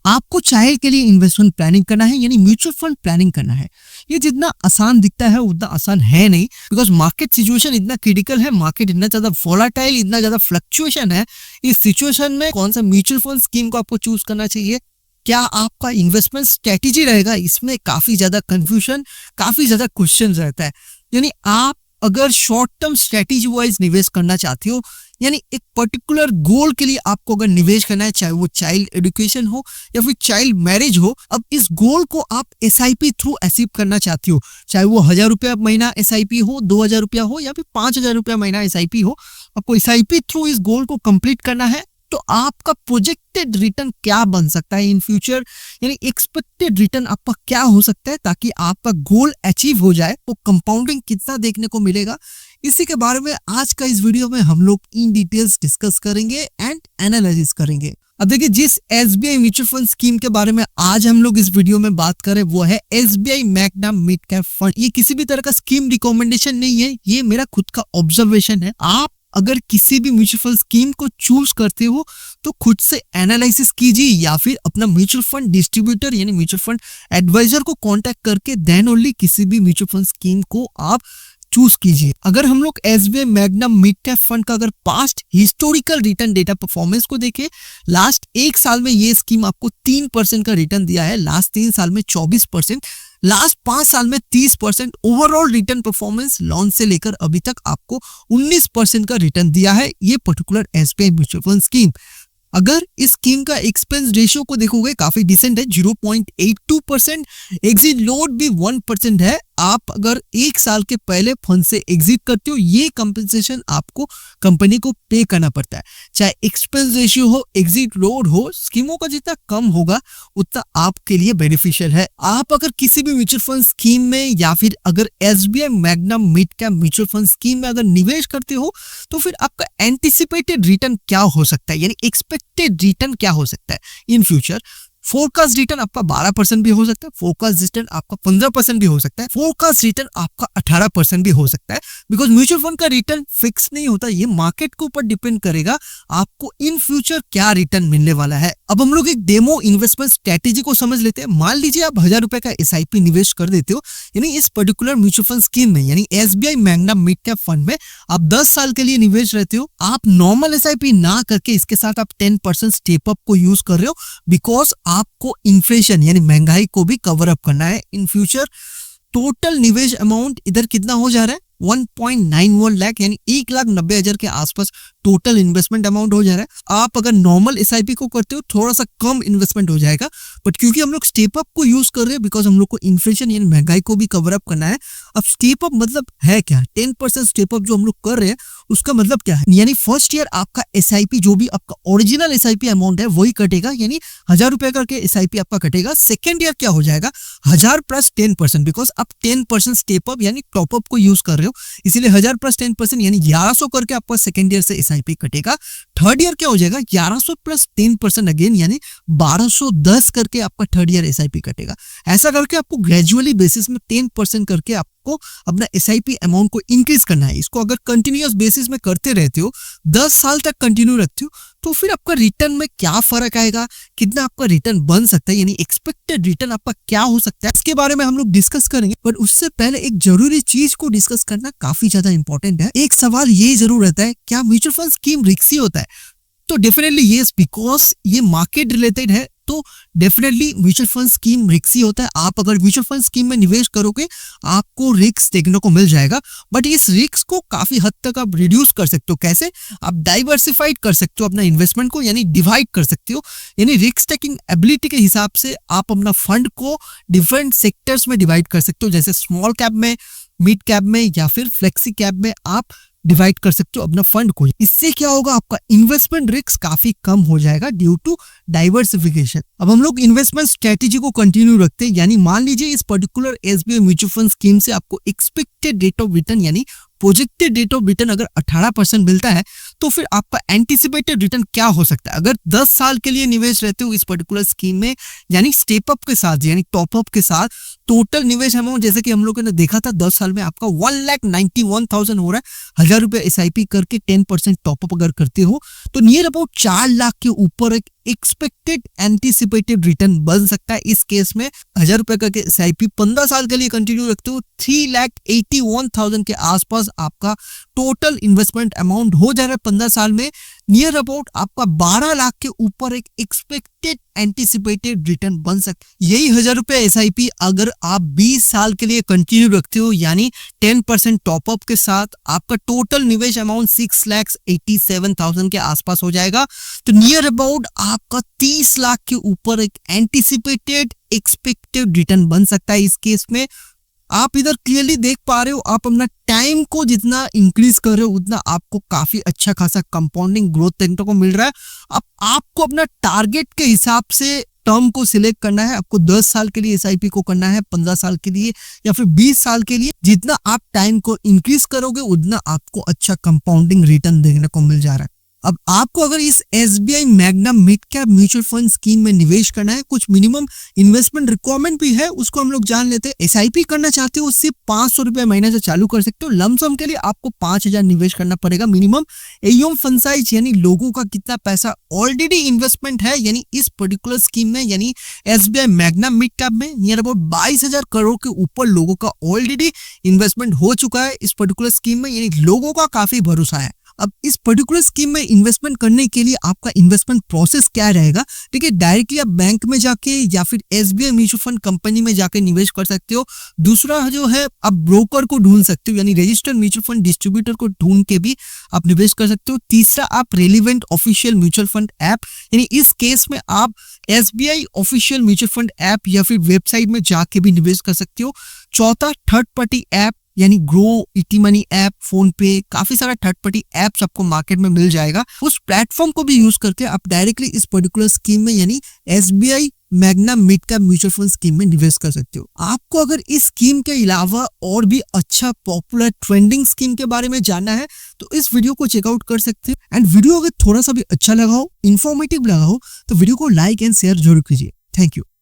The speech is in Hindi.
आपको चाइल्ड के लिए इन्वेस्टमेंट प्लानिंग करना है यानी म्यूचुअल फंड प्लानिंग करना है। ये जितना आसान दिखता है उतना आसान है नहीं, बिकॉज मार्केट सिचुएशन इतना क्रिटिकल है, मार्केट इतना ज्यादा वोलाटाइल, इतना ज्यादा फ्लक्चुएशन है। इस सिचुएशन में कौन सा म्यूचुअल फंड स्कीम को आपको चूज करना चाहिए, क्या आपका इन्वेस्टमेंट स्ट्रेटेजी रहेगा, इसमें काफी ज्यादा कंफ्यूजन, काफी ज्यादा क्वेश्चन रहता है। यानी आप अगर शॉर्ट टर्म स्ट्रेटेजी वाइज निवेश करना चाहते हो, यानी एक पर्टिकुलर गोल के लिए आपको अगर निवेश करना है, चाहे वो चाइल्ड एजुकेशन हो या फिर चाइल्ड मैरिज हो, अब इस गोल को आप SIP थ्रू अचीव करना चाहते हो, चाहे वो 1000 रुपया महीना SIP हो, 2000 रुपया हो या फिर 5000 रुपया महीना SIP हो, आपको SIP थ्रू इस गोल को कंप्लीट करना है, तो आपका प्रोजेक्टेड रिटर्न क्या बन सकता है इन फ्यूचर, यानी एक्सपेक्टेड रिटर्न आपका क्या हो सकता है ताकि आपका गोल अचीव हो जाए, तो कंपाउंडिंग कितना देखने को मिलेगा, इसी के बारे में आज का इस वीडियो में हम लोग इन डिटेल्स डिस्कस करेंगे एंड एनालिसिस करेंगे। अब देखिए, जिस SBI म्यूचुअल फंड स्कीम के बारे में आज हम लोग इस वीडियो में बात करें वो है SBI magnum mid cap fund. ये किसी भी तरह का स्कीम रिकमेंडेशन नहीं है, ये मेरा खुद का ऑब्जर्वेशन है। आप अगर किसी भी म्यूचुअल फंड स्कीम को चूज करते हो तो खुद से एनालिसिस कीजिए या फिर अपना म्यूचुअल फंड डिस्ट्रीब्यूटर यानी म्यूचुअल फंड एडवाइजर को कांटेक्ट करके देन ओनली किसी भी म्यूचुअल फंड स्कीम को आप चूज कीजिए। अगर हम लोग SBI magnum mid cap fund का अगर past historical return data performance को देखें, लास्ट 1 साल में ये स्कीम आपको 3% का रिटर्न दिया है, लास्ट 3 साल में 24%, लास्ट 5 साल में 30%, ओवरऑल रिटर्न परफॉर्मेंस लॉन्च से लेकर अभी तक आपको 19% का रिटर्न दिया है ये particular SBI mutual fund scheme. अगर इस स्कीम का एक्सपेंस रेशियो को देखोगे काफी डिसेंट है, 0.82%, एग्जिट लोड भी 1% है। आप अगर 1 साल के पहले फंड से एग्जिट करते हो, ये कंपनसेशन आपको कंपनी को पे करना पड़ता है। चाहे एक्सपेंस रेशियो हो, एग्जिट लोड हो, स्कीमों का जितना कम होगा उतना आपके लिए बेनिफिशियल है। आप अगर किसी भी म्यूचुअल फंड स्कीम में या फिर अगर SBI magnum mid cap mutual fund scheme में अगर निवेश करते हो तो फिर आपका एंटिसिपेटेड रिटर्न क्या हो सकता है, यानी एक्सपेक्टेड रिटर्न क्या हो सकता है इन फ्यूचर। फोरकास्ट रिटर्न आपका 12% भी हो सकता है, फोरकास्ट रिटर्न आपका 15% भी हो सकता है, फोरकास्ट रिटर्न आपका 18% भी हो सकता है, बिकॉज म्यूचुअल फंड का रिटर्न फिक्स नहीं होता, ये मार्केट के ऊपर डिपेंड करेगा आपको इन फ्यूचर क्या रिटर्न मिलने वाला है। अब हम लोग एक डेमो इन्वेस्टमेंट स्ट्रेटेजी को समझ लेते हैं। मान लीजिए आप 1000 रुपए का SIP निवेश कर देते हो, यानी इस पर्टिकुलर म्यूचुअल फंड स्कीम में, यानी SBI magnum mid cap fund में आप 10 साल के लिए निवेश रहते हो। आप नॉर्मल SIP ना करके इसके साथ आप 10% स्टेप अप को यूज कर रहे हो, बिकॉज आपको इन्फ्लेशन यानी महंगाई को भी कवर अप करना है इन फ्यूचर। टोटल निवेश अमाउंट इधर कितना हो जा रहा है, 1.91 लाख, यानी 1,90,000 के आसपास टोटल इन्वेस्टमेंट अमाउंट हो जा रहा है। आप अगर नॉर्मल SIP को करते हो थोड़ा सा कम इन्वेस्टमेंट हो जाएगा, बट क्योंकि हम लोग स्टेप अप को यूज कर रहे हैं, बिकॉज हम लोग को इन्फ्लेशन यानी महंगाई को भी कवर अप करना है। अब स्टेप अप मतलब है क्या, 10% स्टेप अप जो हम लोग कर रहे हैं उसका मतलब क्या है, यानी फर्स्ट ईयर आपका SIP जो भी आपका ओरिजिनल SIP अमाउंट है वही कटेगा, यानी 1000 रुपए करके SIP आपका कटेगा। सेकेंड ईयर क्या हो जाएगा, 1000 प्लस 10%, बिकॉज आप 10% स्टेप अप यानी टॉप अप को यूज कर रहे हो, इसीलिए 1000 प्लस 10% यानी 1100 करके आपका सेकेंड ईयर से SIP कटेगा। थर्ड ईयर क्या हो जाएगा, 1100 प्लस 10% अगेन यानी 1210 करके आपका थर्ड ईयर SIP कटेगा। ऐसा करके आपको ग्रेजुअली बेसिस में 10% करके आपको अपना SIP अमाउंट को इंक्रीज करना है। इसको अगर कंटिन्यूअस बेसिस में करते रहते हो, 10 साल तक कंटिन्यू रखते हो, तो फिर आपका रिटर्न में क्या फर्क आएगा, कितना आपका रिटर्न बन सकता है, यानी एक्सपेक्टेड रिटर्न आपका क्या हो सकता है, इसके बारे में हम लोग डिस्कस करेंगे। पर उससे पहले एक जरूरी चीज को डिस्कस करना काफी ज्यादा इंपॉर्टेंट है। एक सवाल ये जरूर रहता है, क्या म्यूचुअल फंड स्कीम रिस्की होता है? तो डेफिनेटली यस, बिकॉज ये मार्केट रिलेटेड है, तो definitely mutual fund scheme risky होता है। आप अगर म्यूचुअल फंड स्कीम में निवेश करोगे आपको रिस्क देखने को मिल जाएगा, बट इस रिस्क को काफी हद तक आप रिड्यूस कर सकते हो। कैसे? आप डाइवर्सिफाइड कर सकते हो अपना इन्वेस्टमेंट को, यानी डिवाइड कर सकते हो, यानी रिस्क टेकिंग एबिलिटी के हिसाब से आप अपना फंड को डिफरेंट सेक्टर्स में डिवाइड कर सकते हो, जैसे स्मॉल कैप में, मिड कैप में या फिर फ्लेक्सी कैप में आप डिवाइड कर सकते हो अपना फंड को। इससे क्या होगा, आपका इन्वेस्टमेंट रिस्क काफी कम हो जाएगा ड्यू टू डाइवर्सिफिकेशन। अब हम लोग इन्वेस्टमेंट स्ट्रेटेजी को कंटिन्यू रखते हैं, यानी मान लीजिए इस particular SBI mutual fund scheme से आपको एक्सपेक्टेड रेट ऑफ रिटर्न यानी प्रोजेक्टेड रेट ऑफ रिटर्न अगर 18% मिलता है, तो फिर आपका एंटिसिपेटेड रिटर्न क्या हो सकता है। अगर 10 साल के लिए निवेश रहते हो इस पर्टिकुलर स्कीम में, यानी स्टेप अप के साथ यानी टॉप अप के साथ, टोटल निवेश अमाउंट जैसे कि हम लोगों ने देखा था 10 साल में आपका 1,91,000 हो रहा है। 1,000 रुपए SIP करके 10% टॉपअप अगर करते हो तो नियर अबाउट 4 लाख के ऊपर एक एक्सपेक्टेड एंटीसिपेटेड रिटर्न बन सकता है। इस केस में 1,000 रुपए का SIP 15 साल के लिए कंटिन्यू रखते हो 3,81,000 के आसपास आपका टोटल इन्वेस्टमेंट अमाउंट हो जा रहा है 15 साल में। नियर अबाउट आपका 12 लाख के ऊपर एक एक्सपेक्टेड एंटीसिपेटेड रिटर्न बन सकता है। यही 1,000 रुपए SIP अगर आप 20 साल के लिए कंटिन्यू रखते हो यानी 10% टॉपअप के साथ आपका टोटल निवेश अमाउंट 6,87,000 के आसपास हो जाएगा। तो नियर अबाउट आपका 30 लाख के ऊपर एक एंटीसिपेटेड एक्सपेक्टेड रिटर्न बन सकता है। इस केस में आप इधर क्लियरली देख पा रहे हो, आप अपना टाइम को जितना इंक्रीज कर रहे हो उतना आपको काफी अच्छा खासा कंपाउंडिंग ग्रोथ देखने को मिल रहा है। अब आपको अपना टारगेट के हिसाब से टर्म को सिलेक्ट करना है। आपको 10 साल के लिए SIP को करना है, 15 साल के लिए या फिर 20 साल के लिए। जितना आप टाइम को इंक्रीज करोगे उतना आपको अच्छा कंपाउंडिंग रिटर्न देखने को मिल जा रहा है। अब आपको अगर इस SBI magnum mid cap mutual fund scheme में निवेश करना है, कुछ मिनिमम इन्वेस्टमेंट रिक्वायरमेंट भी है, उसको हम लोग जान लेते हैं। SIP करना चाहते हो सिर्फ 500 रुपए महीने से चालू कर सकते हो। लमसम के लिए आपको 5,000 निवेश करना पड़ेगा मिनिमम। AUM फंड साइज यानी लोगों का कितना पैसा ऑलरेडी इन्वेस्टमेंट है यानी इस पर्टिकुलर स्कीम में यानी SBI मैग्नम मिड कैप में नियर अबाउट 22,000 करोड़ के ऊपर लोगों का ऑलरेडी इन्वेस्टमेंट हो चुका है इस पर्टिकुलर स्कीम में, यानी लोगों का काफी भरोसा है। अब इस पर्टिकुलर स्कीम में इन्वेस्टमेंट करने के लिए आपका इन्वेस्टमेंट प्रोसेस क्या रहेगा? ठीक है, डायरेक्टली आप बैंक में जाके या फिर SBI म्यूचुअल फंड कंपनी में जाके निवेश कर सकते हो। दूसरा जो है आप ब्रोकर को ढूंढ सकते हो यानी रजिस्टर्ड म्यूचुअल फंड डिस्ट्रीब्यूटर को ढूंढ के भी आप निवेश कर सकते हो। तीसरा आप relevant official mutual fund app यानी इस केस में आप SBI official mutual fund app या फिर वेबसाइट में जाके भी निवेश कर सकते हो। चौथा थर्ड पार्टी ऐप यानी ग्रो, इटी मनी ऐप, फोन पे, काफी सारा थर्ड पार्टी ऐप्स आपको मार्केट में मिल जाएगा। उस प्लेटफॉर्म को भी यूज करके आप डायरेक्टली इस पर्टिकुलर स्कीम में यानी SBI magnum mid cap mutual fund scheme में निवेश कर सकते हो। आपको अगर इस स्कीम के अलावा और भी अच्छा पॉपुलर ट्रेंडिंग स्कीम के बारे में जानना है तो इस वीडियो को चेकआउट कर सकते हो। एंड वीडियो अगर थोड़ा सा भी अच्छा लगा हो, इंफॉर्मेटिव लगा हो तो वीडियो को लाइक एंड शेयर जरूर कीजिए। Thank you.